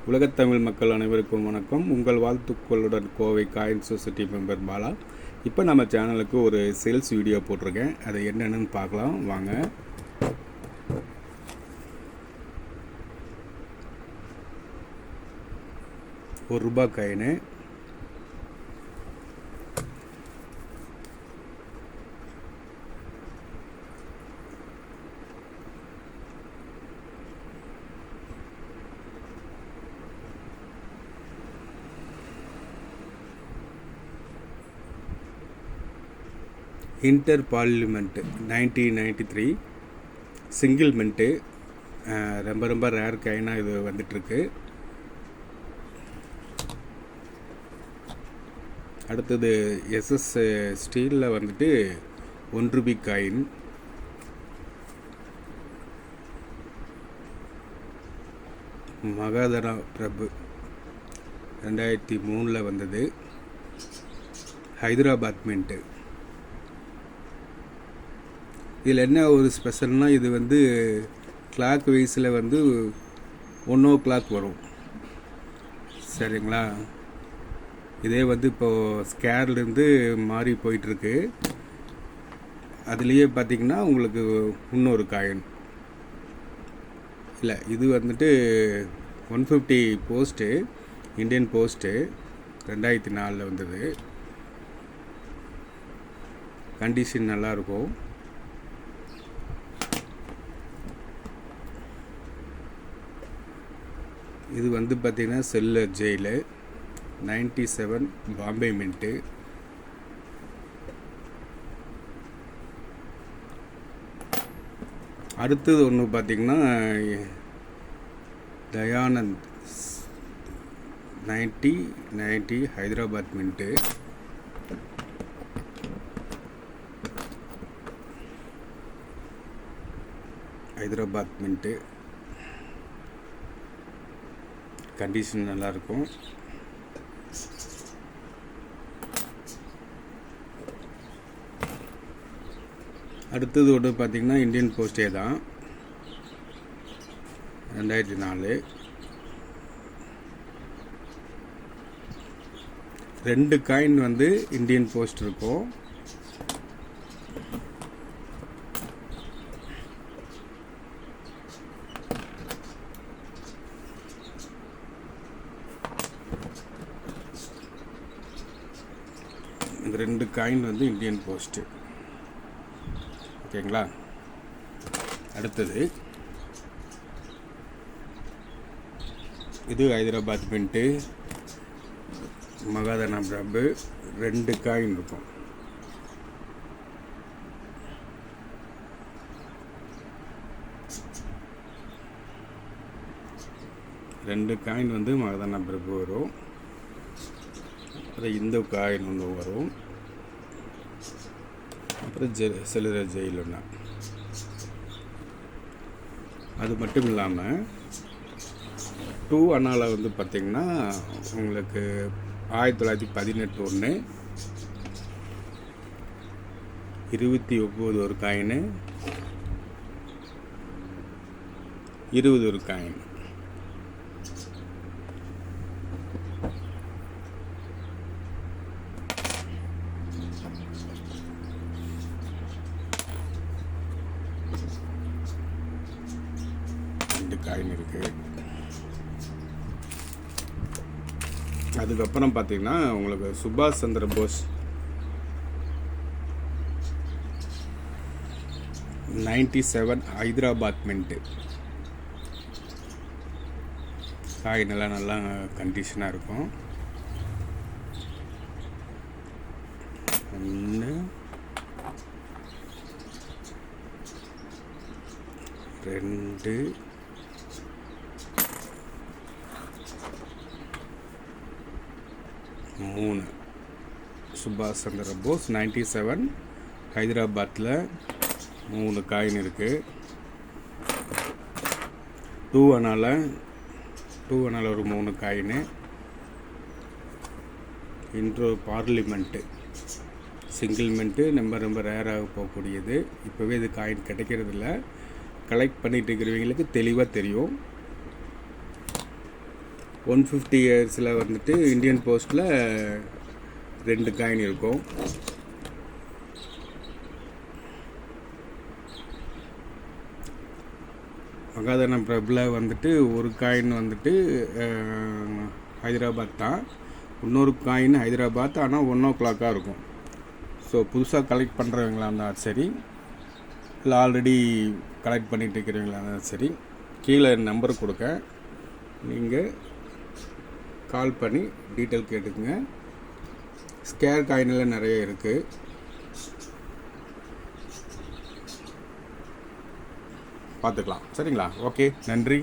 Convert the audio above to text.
உலகத்தமிழ் மக்கள் அனைவருக்கும் வணக்கம். உங்கள் வாழ்த்துக்களுடன் Kovai coin society member Bala. இப்போ நம்ம சேனலுக்கு ஒரு சேல்ஸ் வீடியோ போட்டிருக்கேன். அது என்னென்னு பார்க்கலாம் வாங்க. ₹1 coin, inter parliament 1993 single mint. ரொம்ப ரேர் காயினாக இது வந்துட்டுருக்கு. அடுத்தது எஸ்எஸ் ஸ்டீலில் வந்துட்டு ₹1 காயின். மகாதனா பிரபு 2003 வந்தது. ஹைதராபாத் மின்ட்டு. இதில் என்ன ஒரு ஸ்பெஷல்னால், இது வந்து கிளாக் வைஸில் வந்து 1 o'clock வரும். சரிங்களா? இதே வந்து இப்போது ஸ்கேர்லேருந்து மாறி போயிட்டுருக்கு. அதுலேயே பார்த்திங்கன்னா உங்களுக்கு இன்னொரு காயின் இல்லை, இது வந்துட்டு 150 போஸ்ட்டு, இந்தியன் போஸ்ட்டு 2004 வந்தது. கண்டிஷன் நல்லாயிருக்கும். இது வந்து பார்த்திங்கன்னா செல்லர் ஜெயிலு 97 பாம்பே மின்ட்டு. அடுத்தது ஒன்று பார்த்திங்கன்னா Dayanand 90 Hyderabad mint. Hyderabad mint condition நல்லாயிருக்கும். அடுத்தது ஒன்று பார்த்திங்கன்னா இந்தியன் போஸ்டே தான் 2004. 2 காயின் வந்து இந்தியன் போஸ்ட் இருக்கும். இந்த 2 காயின் வந்து இந்தியன் போஸ்ட்டு. ஓகேங்களா? அடுத்தது இது ஹைதராபாத் மின்ட்டு, மகாதனா பிரபு 2 காயின் இருக்கும். ரெண்டு காயின் வந்து மகாதனா பிரபு வரும். அப்புறம் இந்த காயின் ஒன்று வரும். அப்புறம் செல்லுற ஜெயில் ஒன்று. அது மட்டும் இல்லாமல் 2 அண்ணாவில் வந்து பார்த்திங்கன்னா உங்களுக்கு 1918 ஒன்று, 29 ஒரு காயின், 20 ஒரு காயின். காயின் இருக்குது. அதுக்கப்புறம் பார்த்தீங்கன்னா உங்களுக்கு சுபாஷ் சந்திர போஸ் 97 ஹைதராபாத் மின்ட்டு. காயின் எல்லாம் நல்லா கண்டிஷனாக இருக்கும். 1 2 3 சுபாஷ் சந்திர போஸ் 97 ஹைதராபாத்தில் 3 காயின் இருக்குது. 2 அண்ணாவில் ஒரு 3 coin. Intro parliament single mint ரொம்ப ரேராக போகக்கூடியது. இப்போவே இது காயின் கிடைக்கிறதில்ல. கலெக்ட் பண்ணிகிட்டு இருக்கிறவங்களுக்கு தெளிவாக தெரியும். 150 இயர்ஸில் வந்துட்டு இந்தியன் போஸ்ட்டில் 2 காயின் இருக்கும். மகாதன பிரபில் வந்துட்டு ஒரு காயின் வந்துட்டு ஹைதராபாத் தான், இன்னொரு காயின் ஹைதராபாத், ஆனால் 1 o'clock இருக்கும். ஸோ புதுசாக கலெக்ட் பண்ணுறவங்களா இருந்தால் சரி, இல்லை ஆல்ரெடி கலெக்ட் பண்ணிகிட்டு இருக்கிறவங்களா இருந்தால் சரி, கீழே நம்பர் கொடுக்க, நீங்கள் கால் பண்ணி டீட்டெயில் கேட்டுக்குங்க. ஸ்கேர் காயினில் நிறைய இருக்குது. பார்த்துக்கலாம். சரிங்களா? ஓகே, நன்றி.